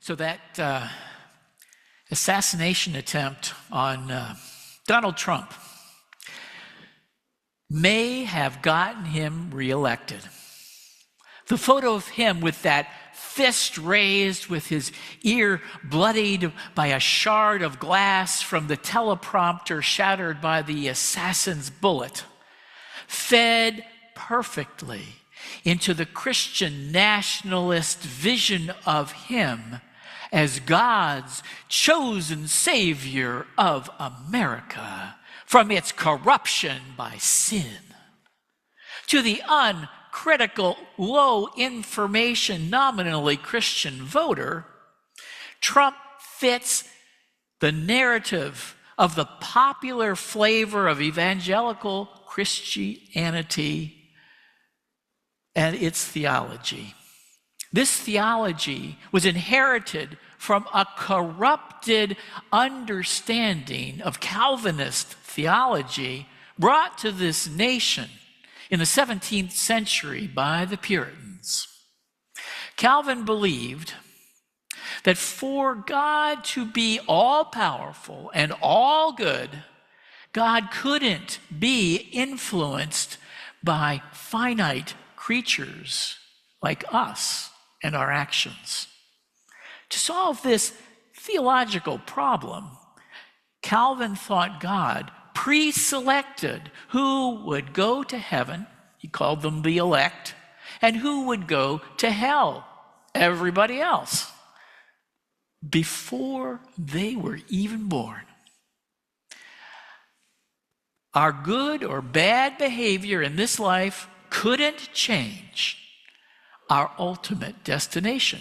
So that assassination attempt on Donald Trump may have gotten him reelected. The photo of him with that fist raised, with his ear bloodied by a shard of glass from the teleprompter shattered by the assassin's bullet, fed perfectly into the Christian nationalist vision of him as God's chosen Savior of America from its corruption by sin. To the uncritical, low information, nominally Christian voter, Trump fits the narrative of the popular flavor of evangelical Christianity and its theology. This theology was inherited from a corrupted understanding of Calvinist theology brought to this nation in the 17th century by the Puritans. Calvin believed that for God to be all-powerful and all good, God couldn't be influenced by finite creatures like us and our actions. To solve this theological problem, Calvin thought God pre-selected who would go to heaven, he called them the elect, and who would go to hell, everybody else, before they were even born. Our good or bad behavior in this life couldn't change our ultimate destination.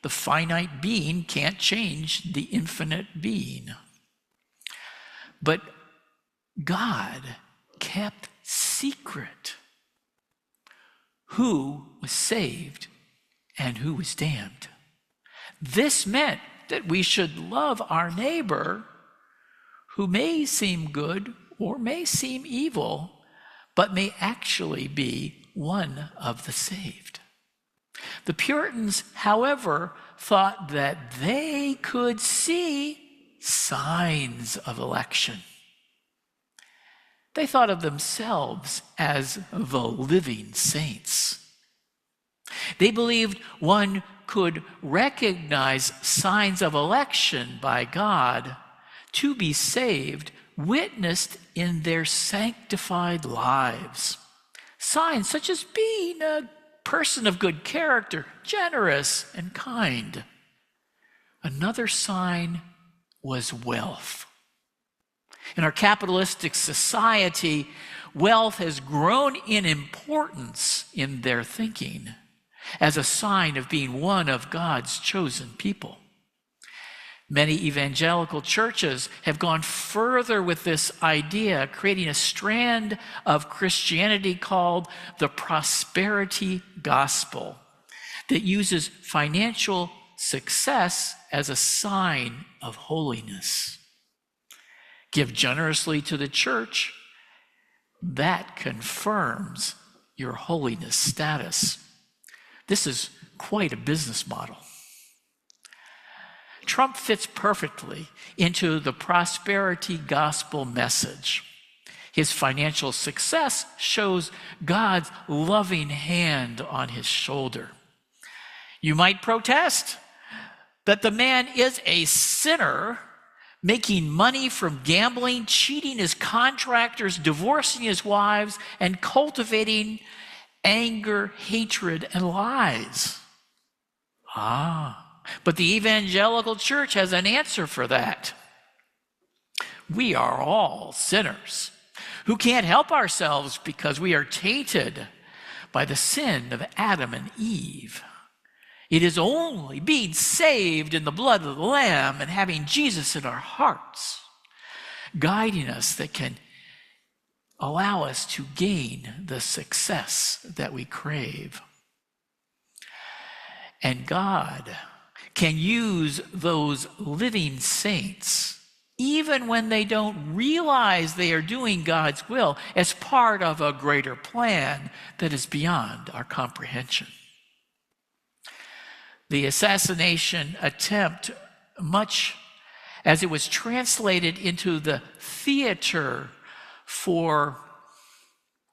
The finite being can't change the infinite being. But God kept secret who was saved and who was damned. This meant that we should love our neighbor who may seem good or may seem evil, but may actually be one of the saved. The Puritans, however, thought that they could see signs of election. They thought of themselves as the living saints. They believed one could recognize signs of election by God to be saved, witnessed in their sanctified lives. Signs such as being a person of good character, generous and kind. Another sign was wealth. In our capitalistic society, wealth has grown in importance in their thinking as a sign of being one of God's chosen people. Many evangelical churches have gone further with this idea, creating a strand of Christianity called the prosperity gospel that uses financial success as a sign of holiness. Give generously to the church, that confirms your holiness status. This is quite a business model. Trump fits perfectly into the prosperity gospel message. His financial success shows God's loving hand on his shoulder. You might protest that the man is a sinner, making money from gambling, cheating his contractors, divorcing his wives, and cultivating anger, hatred, and lies. But the evangelical church has an answer for that. We are all sinners who can't help ourselves because we are tainted by the sin of Adam and Eve. It is only being saved in the blood of the Lamb and having Jesus in our hearts, guiding us, that can allow us to gain the success that we crave. And God can use those living saints, even when they don't realize they are doing God's will, as part of a greater plan that is beyond our comprehension. the assassination attempt, much as it was translated into the theater for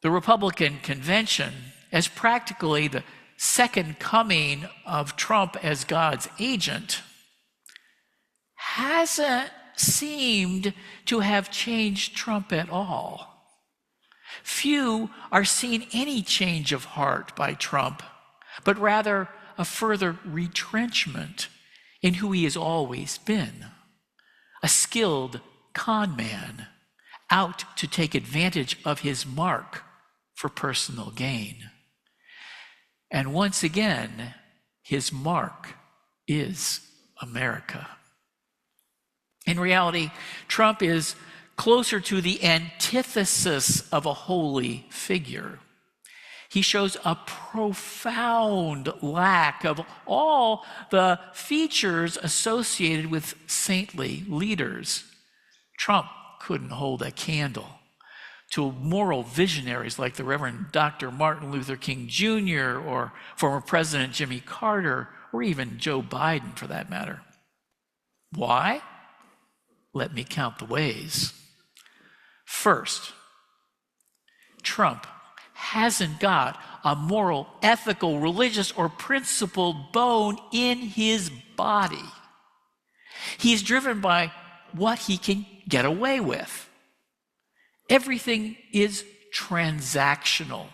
the Republican convention as practically the second coming of Trump as God's agent, hasn't seemed to have changed Trump at all. Few are seeing any change of heart by Trump, but rather a further retrenchment in who he has always been, a skilled con man out to take advantage of his mark for personal gain. And once again, his mark is America. In reality, Trump is closer to the antithesis of a holy figure. He shows a profound lack of all the features associated with saintly leaders. Trump couldn't hold a candle to moral visionaries like the Reverend Dr. Martin Luther King Jr. or former President Jimmy Carter, or even Joe Biden for that matter. Why? Let me count the ways. First, Trump hasn't got a moral, ethical, religious, or principled bone in his body. He's driven by what he can get away with. Everything is transactional.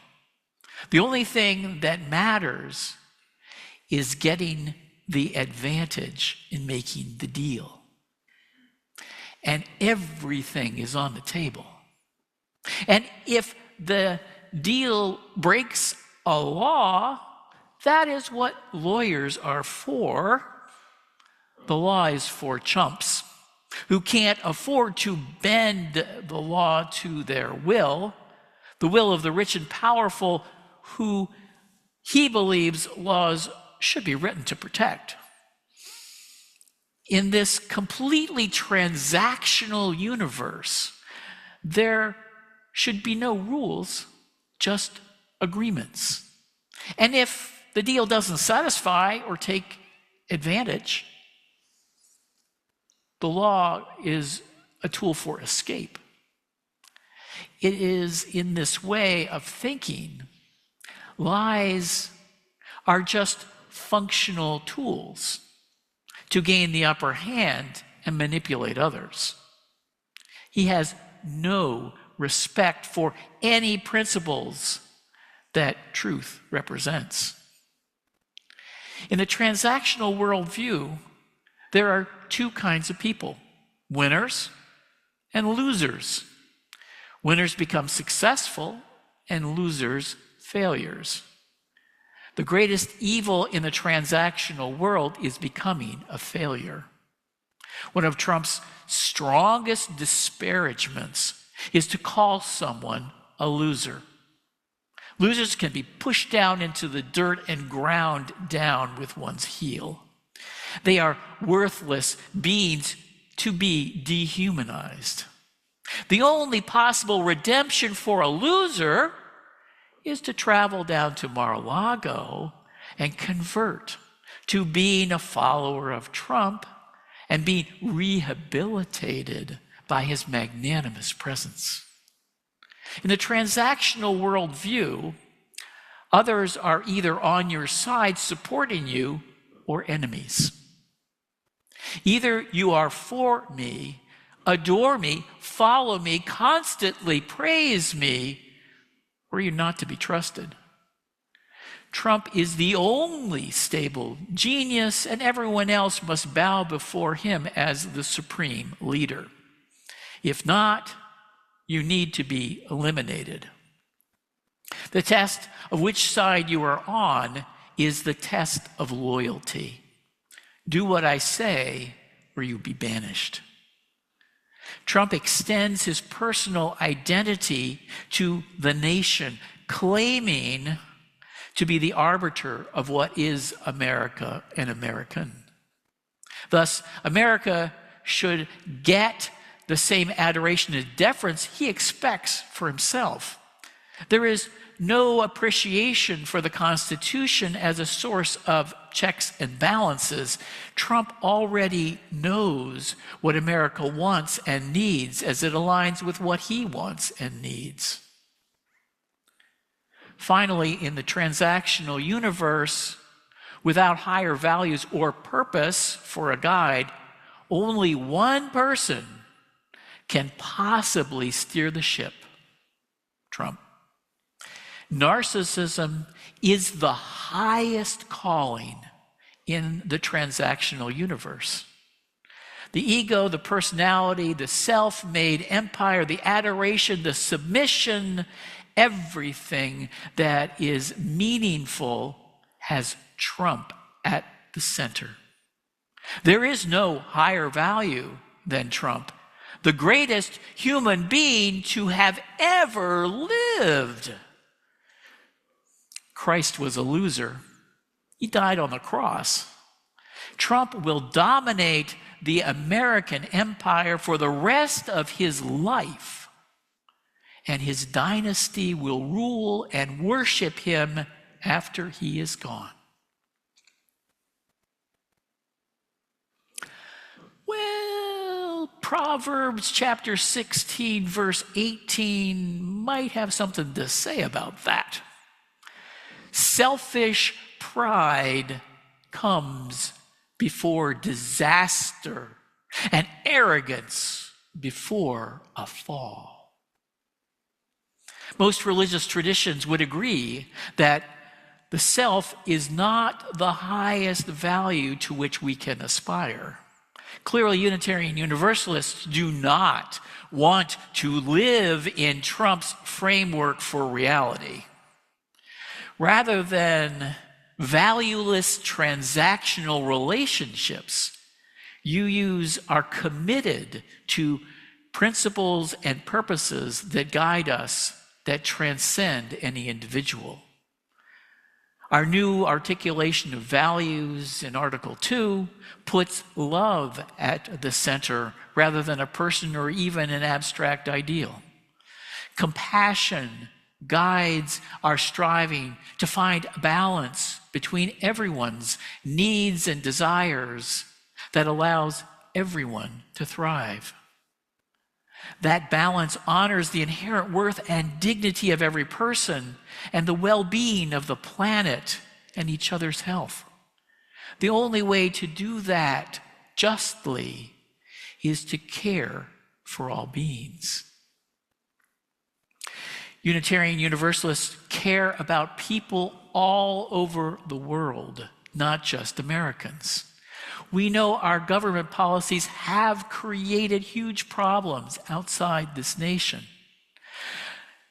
The only thing that matters is getting the advantage in making the deal. And everything is on the table. And if the deal breaks a law, that is what lawyers are for. The law is for chumps who can't afford to bend the law to their will, the will of the rich and powerful who he believes laws should be written to protect. In this completely transactional universe, there should be no rules, just agreements. And if the deal doesn't satisfy or take advantage, the law is a tool for escape. It is in this way of thinking, lies are just functional tools to gain the upper hand and manipulate others. He has no respect for any principles that truth represents. In the transactional worldview, there are two kinds of people, winners and losers. Winners become successful and losers failures. The greatest evil in the transactional world is becoming a failure. One of Trump's strongest disparagements is to call someone a loser. Losers can be pushed down into the dirt and ground down with one's heel. They are worthless beings to be dehumanized. The only possible redemption for a loser is to travel down to Mar-a-Lago and convert to being a follower of Trump and be rehabilitated by his magnanimous presence. In the transactional worldview, others are either on your side supporting you or enemies. Either you are for me, adore me, follow me, constantly praise me, or you're not to be trusted. Trump is the only stable genius, and everyone else must bow before him as the supreme leader. If not, you need to be eliminated. The test of which side you are on is the test of loyalty. Do what I say, or you'll be banished. Trump extends his personal identity to the nation, claiming to be the arbiter of what is America and American. Thus, America should get the same adoration and deference he expects for himself. There is no appreciation for the Constitution as a source of checks and balances. Trump already knows what America wants and needs as it aligns with what he wants and needs. Finally, in the transactional universe, without higher values or purpose for a guide, only one person can possibly steer the ship: Trump. Narcissism is the highest calling in the transactional universe. The ego, the personality, the self-made empire, the adoration, the submission, everything that is meaningful has Trump at the center. There is no higher value than Trump, the greatest human being to have ever lived. Christ was a loser. He died on the cross. Trump will dominate the American empire for the rest of his life, and his dynasty will rule and worship him after he is gone. Well, Proverbs chapter 16, verse 18 might have something to say about that. Selfish pride comes before disaster, and arrogance before a fall. Most religious traditions would agree that the self is not the highest value to which we can aspire. Clearly, Unitarian Universalists do not want to live in Trump's framework for reality. Rather than valueless transactional relationships, UUs are committed to principles and purposes that guide us, that transcend any individual. Our new articulation of values in Article 2 puts love at the center rather than a person or even an abstract ideal. Compassion guides our striving to find balance between everyone's needs and desires that allows everyone to thrive. That balance honors the inherent worth and dignity of every person and the well-being of the planet and each other's health. The only way to do that justly is to care for all beings. Unitarian Universalists care about people all over the world, not just Americans. We know our government policies have created huge problems outside this nation.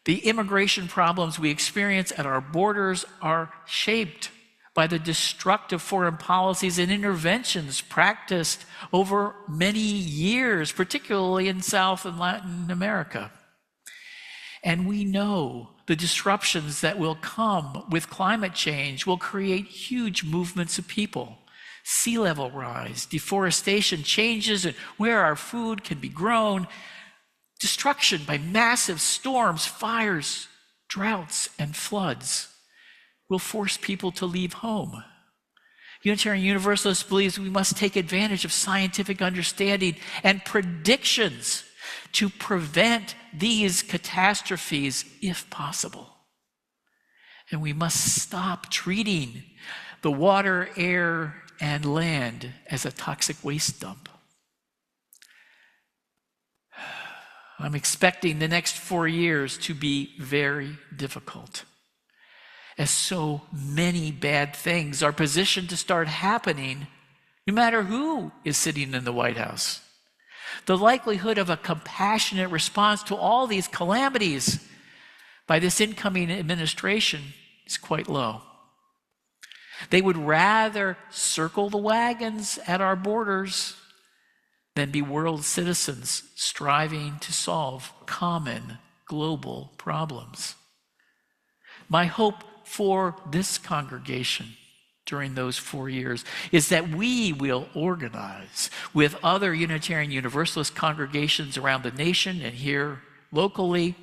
The immigration problems we experience at our borders are shaped by the destructive foreign policies and interventions practiced over many years, particularly in South and Latin America. And we know the disruptions that will come with climate change will create huge movements of people. Sea level rise, deforestation, changes in where our food can be grown, destruction by massive storms, fires, droughts, and floods will force people to leave home. Unitarian Universalists believes we must take advantage of scientific understanding and predictions to prevent these catastrophes if possible. And we must stop treating the water, air, and land as a toxic waste dump. I'm expecting the next 4 years to be very difficult, as so many bad things are positioned to start happening no matter who is sitting in the White House. The likelihood of a compassionate response to all these calamities by this incoming administration is quite low. They would rather circle the wagons at our borders than be world citizens striving to solve common global problems. My hope for this congregation during those 4 years is that we will organize with other Unitarian Universalist congregations around the nation and here locally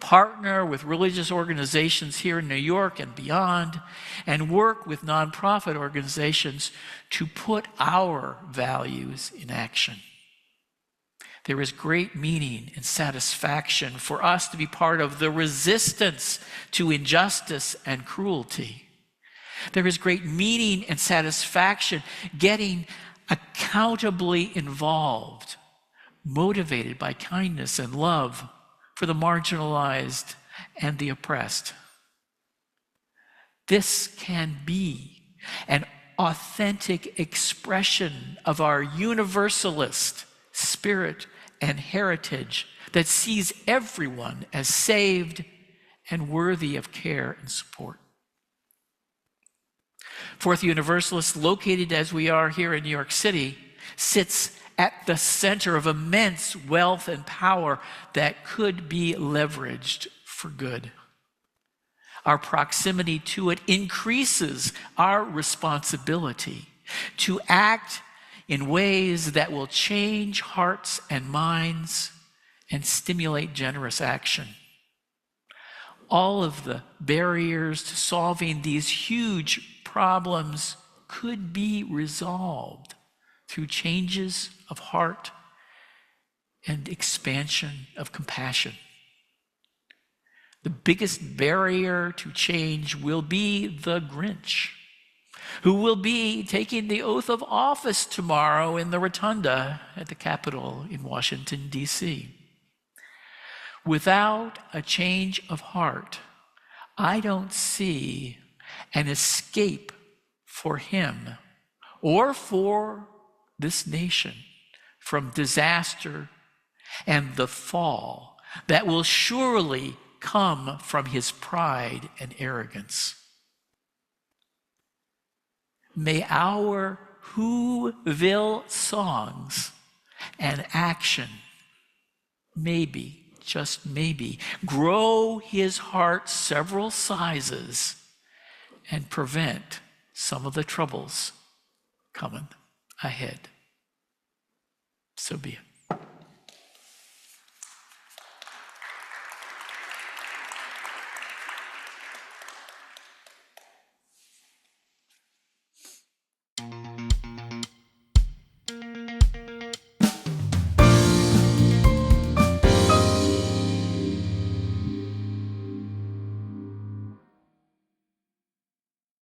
partner with religious organizations here in New York and beyond, and work with nonprofit organizations to put our values in action. There is great meaning and satisfaction for us to be part of the resistance to injustice and cruelty. There is great meaning and satisfaction getting accountably involved, motivated by kindness and love for the marginalized and the oppressed. This can be an authentic expression of our universalist spirit and heritage that sees everyone as saved and worthy of care and support. Fourth Universalist, located as we are here in New York City, sits at the center of immense wealth and power that could be leveraged for good. Our proximity to it increases our responsibility to act in ways that will change hearts and minds and stimulate generous action. All of the barriers to solving these huge problems could be resolved through changes of heart and expansion of compassion. The biggest barrier to change will be the Grinch, who will be taking the oath of office tomorrow in the rotunda at the Capitol in Washington, D.C. Without a change of heart, I don't see an escape for him or for this nation from disaster and the fall that will surely come from his pride and arrogance. May our Whoville songs and action maybe, just maybe, grow his heart several sizes and prevent some of the troubles coming ahead. So be it.